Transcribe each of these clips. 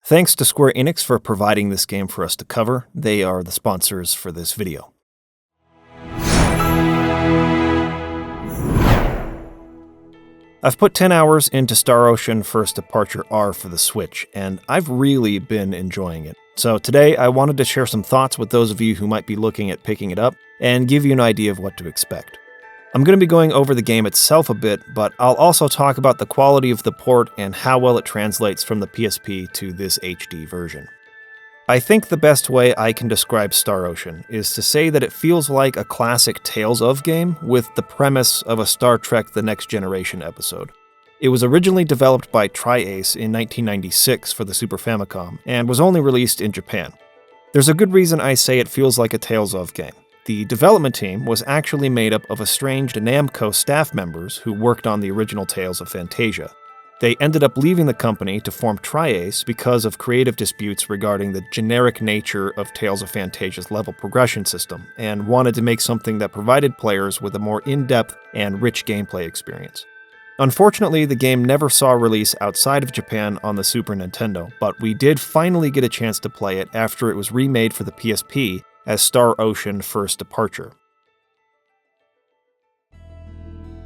Thanks to Square Enix for providing this game for us to cover. They are the sponsors for this video. I've put 10 hours into Star Ocean First Departure R for the Switch, and I've really been enjoying it. So today I wanted to share some thoughts with those of you who might be looking at picking it up, and give you an idea of what to expect. I'm going to be going over the game itself a bit, but I'll also talk about the quality of the port and how well it translates from the PSP to this HD version. I think the best way I can describe Star Ocean is to say that it feels like a classic Tales of game with the premise of a Star Trek The Next Generation episode. It was originally developed by Tri-Ace in 1996 for the Super Famicom, and was only released in Japan. There's a good reason I say it feels like a Tales of game. The development team was actually made up of estranged Namco staff members who worked on the original Tales of Phantasia. They ended up leaving the company to form Tri-Ace because of creative disputes regarding the generic nature of Tales of Phantasia's level progression system, and wanted to make something that provided players with a more in-depth and rich gameplay experience. Unfortunately, the game never saw release outside of Japan on the Super Nintendo, but we did finally get a chance to play it after it was remade for the PSP as Star Ocean First Departure.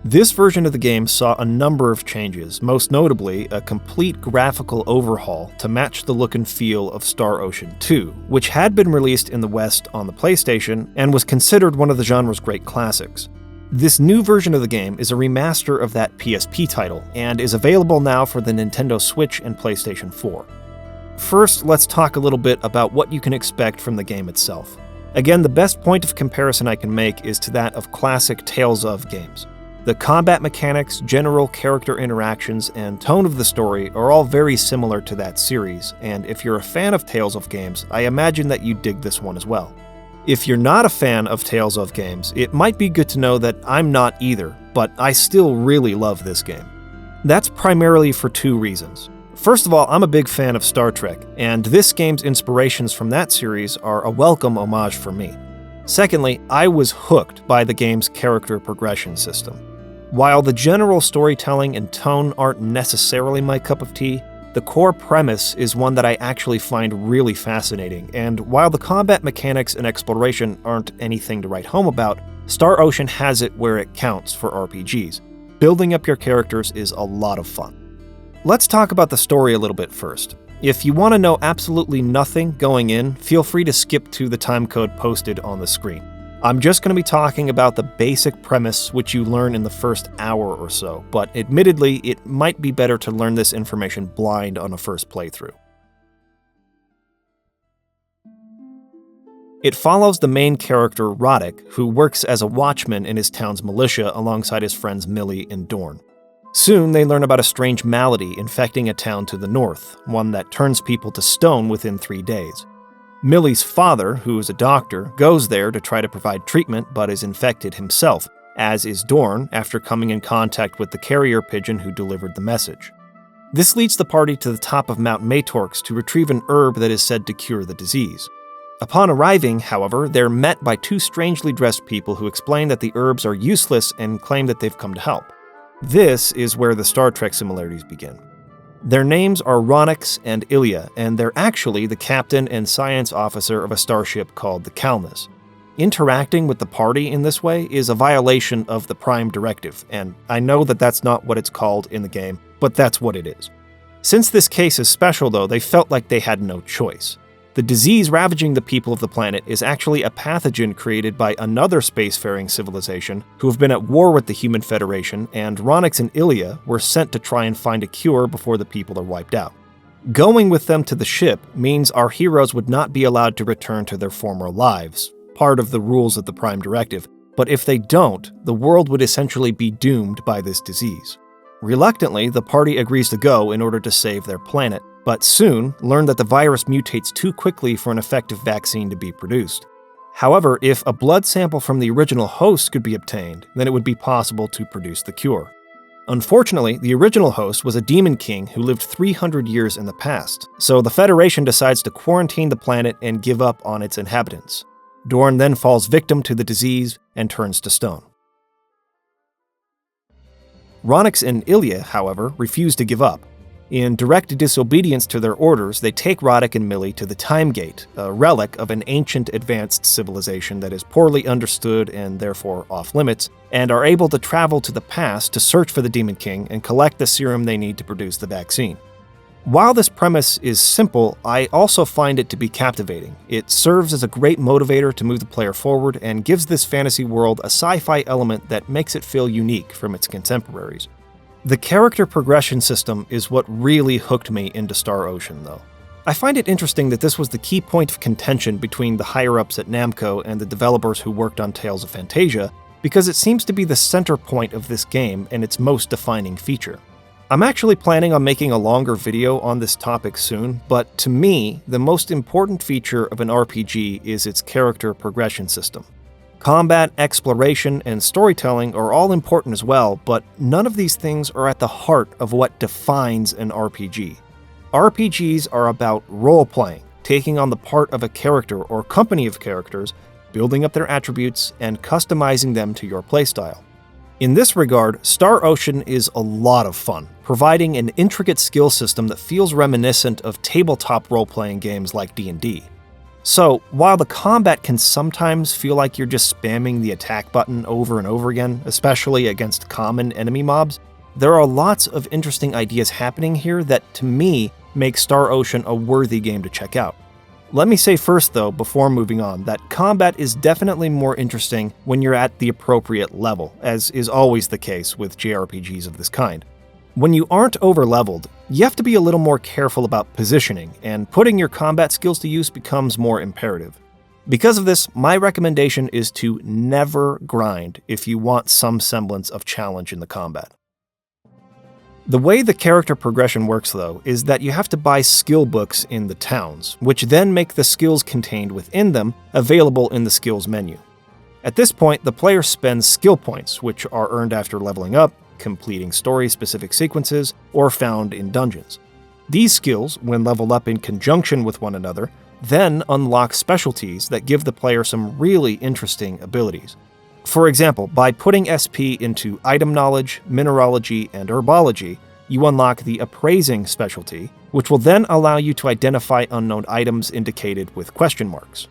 This version of the game saw a number of changes, most notably a complete graphical overhaul to match the look and feel of Star Ocean 2, which had been released in the West on the PlayStation and was considered one of the genre's great classics. This new version of the game is a remaster of that PSP title, and is available now for the Nintendo Switch and PlayStation 4. First, let's talk a little bit about what you can expect from the game itself. Again, the best point of comparison I can make is to that of classic Tales of games. The combat mechanics, general character interactions, and tone of the story are all very similar to that series, and if you're a fan of Tales of games, I imagine that you dig this one as well. If you're not a fan of Tales of games, it might be good to know that I'm not either, but I still really love this game. That's primarily for two reasons. First of all, I'm a big fan of Star Trek, and this game's inspirations from that series are a welcome homage for me. Secondly, I was hooked by the game's character progression system. While the general storytelling and tone aren't necessarily my cup of tea, the core premise is one that I actually find really fascinating, and while the combat mechanics and exploration aren't anything to write home about, Star Ocean has it where it counts for RPGs. Building up your characters is a lot of fun. Let's talk about the story a little bit first. If you want to know absolutely nothing going in, feel free to skip to the timecode posted on the screen. I'm just going to be talking about the basic premise which you learn in the first hour or so, but admittedly, it might be better to learn this information blind on a first playthrough. It follows the main character, Roddick, who works as a watchman in his town's militia alongside his friends Millie and Dorn. Soon, they learn about a strange malady infecting a town to the north, one that turns people to stone within 3 days. Millie's father, who is a doctor, goes there to try to provide treatment but is infected himself, as is Dorn after coming in contact with the carrier pigeon who delivered the message. This leads the party to the top of Mount Matorx to retrieve an herb that is said to cure the disease. Upon arriving, however, they're met by two strangely dressed people who explain that the herbs are useless and claim that they've come to help. This is where the Star Trek similarities begin. Their names are Ronix and Ilya, and they're actually the captain and science officer of a starship called the Kalnus. Interacting with the party in this way is a violation of the Prime Directive, and I know that that's not what it's called in the game, but that's what it is. Since this case is special though, they felt like they had no choice. The disease ravaging the people of the planet is actually a pathogen created by another spacefaring civilization who have been at war with the Human Federation, and Ronix and Ilya were sent to try and find a cure before the people are wiped out. Going with them to the ship means our heroes would not be allowed to return to their former lives, part of the rules of the Prime Directive, but if they don't, the world would essentially be doomed by this disease. Reluctantly, the party agrees to go in order to save their planet, but soon learn that the virus mutates too quickly for an effective vaccine to be produced. However, if a blood sample from the original host could be obtained, then it would be possible to produce the cure. Unfortunately, the original host was a demon king who lived 300 years in the past, so the Federation decides to quarantine the planet and give up on its inhabitants. Dorn then falls victim to the disease and turns to stone. Ronix and Ilya, however, refuse to give up. In direct disobedience to their orders, they take Roddick and Millie to the Time Gate, a relic of an ancient advanced civilization that is poorly understood and therefore off-limits, and are able to travel to the past to search for the Demon King and collect the serum they need to produce the vaccine. While this premise is simple, I also find it to be captivating. It serves as a great motivator to move the player forward and gives this fantasy world a sci-fi element that makes it feel unique from its contemporaries. The character progression system is what really hooked me into Star Ocean, though. I find it interesting that this was the key point of contention between the higher-ups at Namco and the developers who worked on Tales of Phantasia, because it seems to be the center point of this game and its most defining feature. I'm actually planning on making a longer video on this topic soon, but to me, the most important feature of an RPG is its character progression system. Combat, exploration, and storytelling are all important as well, but none of these things are at the heart of what defines an RPG. RPGs are about role-playing, taking on the part of a character or company of characters, building up their attributes, and customizing them to your playstyle. In this regard, Star Ocean is a lot of fun, providing an intricate skill system that feels reminiscent of tabletop role-playing games like D&D. So, while the combat can sometimes feel like you're just spamming the attack button over and over again, especially against common enemy mobs, there are lots of interesting ideas happening here that, to me, make Star Ocean a worthy game to check out. Let me say first, though, before moving on, that combat is definitely more interesting when you're at the appropriate level, as is always the case with JRPGs of this kind. When you aren't over-leveled, you have to be a little more careful about positioning, and putting your combat skills to use becomes more imperative. Because of this, my recommendation is to never grind if you want some semblance of challenge in the combat. The way the character progression works, though, is that you have to buy skill books in the towns, which then make the skills contained within them available in the skills menu. At this point, the player spends skill points, which are earned after leveling up, completing story-specific sequences, or found in dungeons. These skills, when leveled up in conjunction with one another, then unlock specialties that give the player some really interesting abilities. For example, by putting SP into item knowledge, mineralogy, and herbology, you unlock the appraising specialty, which will then allow you to identify unknown items indicated with question marks.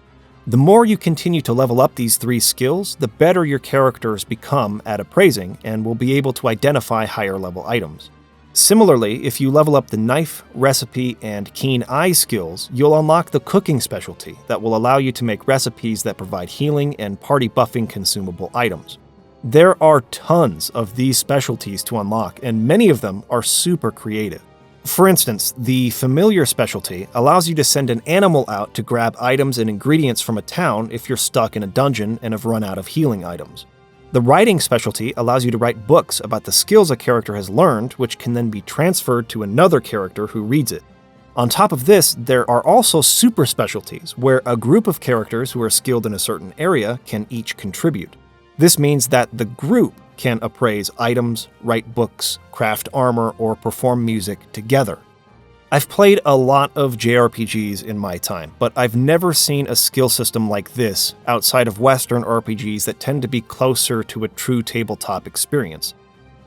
The more you continue to level up these three skills, the better your characters become at appraising and will be able to identify higher level items. Similarly, if you level up the knife, recipe, and keen eye skills, you'll unlock the cooking specialty that will allow you to make recipes that provide healing and party buffing consumable items. There are tons of these specialties to unlock, and many of them are super creative. For instance, the familiar specialty allows you to send an animal out to grab items and ingredients from a town if you're stuck in a dungeon and have run out of healing items. The writing specialty allows you to write books about the skills a character has learned, which can then be transferred to another character who reads it. On top of this, there are also super specialties, where a group of characters who are skilled in a certain area can each contribute. This means that the group can appraise items, write books, craft armor, or perform music together. I've played a lot of JRPGs in my time, but I've never seen a skill system like this outside of Western RPGs that tend to be closer to a true tabletop experience.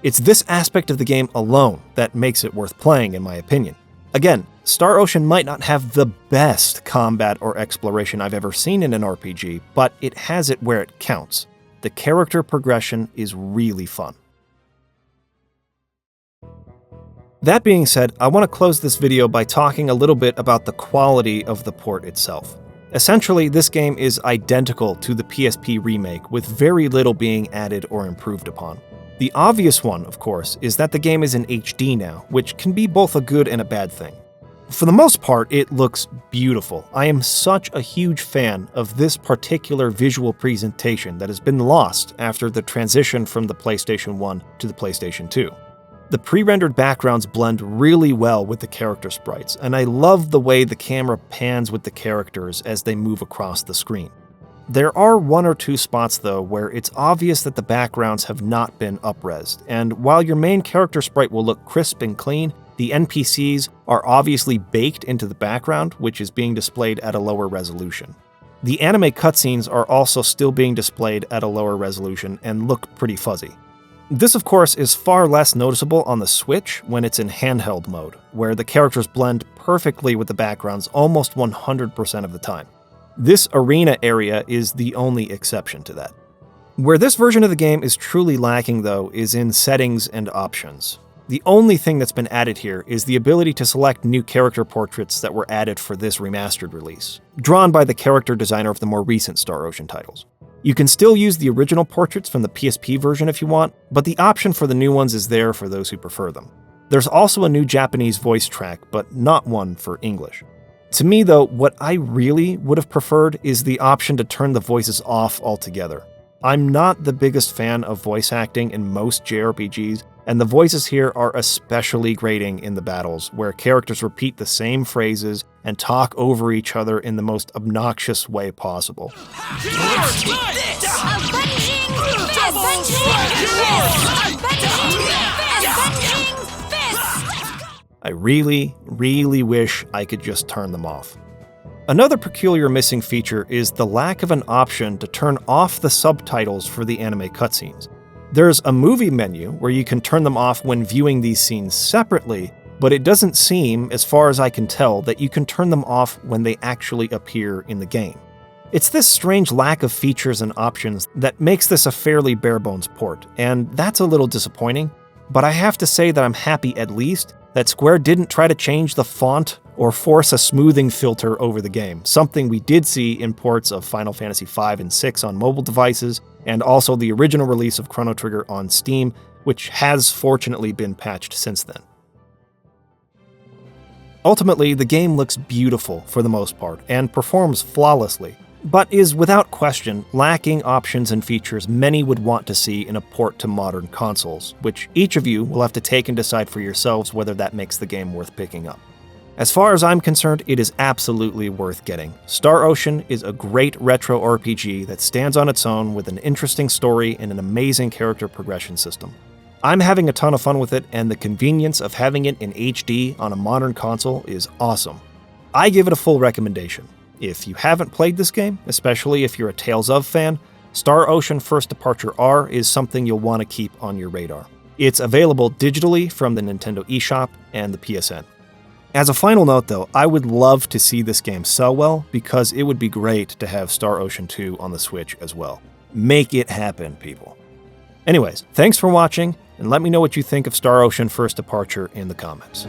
It's this aspect of the game alone that makes it worth playing, in my opinion. Again, Star Ocean might not have the best combat or exploration I've ever seen in an RPG, but it has it where it counts. The character progression is really fun. That being said, I want to close this video by talking a little bit about the quality of the port itself. Essentially, this game is identical to the PSP remake, with very little being added or improved upon. The obvious one, of course, is that the game is in HD now, which can be both a good and a bad thing. For the most part, it looks beautiful. I am such a huge fan of this particular visual presentation that has been lost after the transition from the PlayStation 1 to the PlayStation 2. The pre-rendered backgrounds blend really well with the character sprites, and I love the way the camera pans with the characters as they move across the screen. There are one or two spots, though, where it's obvious that the backgrounds have not been up-resed, and while your main character sprite will look crisp and clean, the NPCs are obviously baked into the background, which is being displayed at a lower resolution. The anime cutscenes are also still being displayed at a lower resolution and look pretty fuzzy. This, of course, is far less noticeable on the Switch when it's in handheld mode, where the characters blend perfectly with the backgrounds almost 100% of the time. This arena area is the only exception to that. Where this version of the game is truly lacking, though, is in settings and options. The only thing that's been added here is the ability to select new character portraits that were added for this remastered release, drawn by the character designer of the more recent Star Ocean titles. You can still use the original portraits from the PSP version if you want, but the option for the new ones is there for those who prefer them. There's also a new Japanese voice track, but not one for English. To me, though, what I really would have preferred is the option to turn the voices off altogether. I'm not the biggest fan of voice acting in most JRPGs, and the voices here are especially grating in the battles, where characters repeat the same phrases and talk over each other in the most obnoxious way possible. I really, really wish I could just turn them off. Another peculiar missing feature is the lack of an option to turn off the subtitles for the anime cutscenes. There's a movie menu where you can turn them off when viewing these scenes separately, but it doesn't seem, as far as I can tell, that you can turn them off when they actually appear in the game. It's this strange lack of features and options that makes this a fairly bare-bones port, and that's a little disappointing, but I have to say that I'm happy at least that Square didn't try to change the font or force a smoothing filter over the game, something we did see in ports of Final Fantasy V and VI on mobile devices, and also the original release of Chrono Trigger on Steam, which has fortunately been patched since then. Ultimately, the game looks beautiful for the most part, and performs flawlessly, but is without question lacking options and features many would want to see in a port to modern consoles, which each of you will have to take and decide for yourselves whether that makes the game worth picking up. As far as I'm concerned, it is absolutely worth getting. Star Ocean is a great retro RPG that stands on its own with an interesting story and an amazing character progression system. I'm having a ton of fun with it, and the convenience of having it in HD on a modern console is awesome. I give it a full recommendation. If you haven't played this game, especially if you're a Tales of fan, Star Ocean First Departure R is something you'll want to keep on your radar. It's available digitally from the Nintendo eShop and the PSN. As a final note though, I would love to see this game sell well because it would be great to have Star Ocean 2 on the Switch as well. Make it happen, people. Anyways, thanks for watching, and let me know what you think of Star Ocean First Departure in the comments.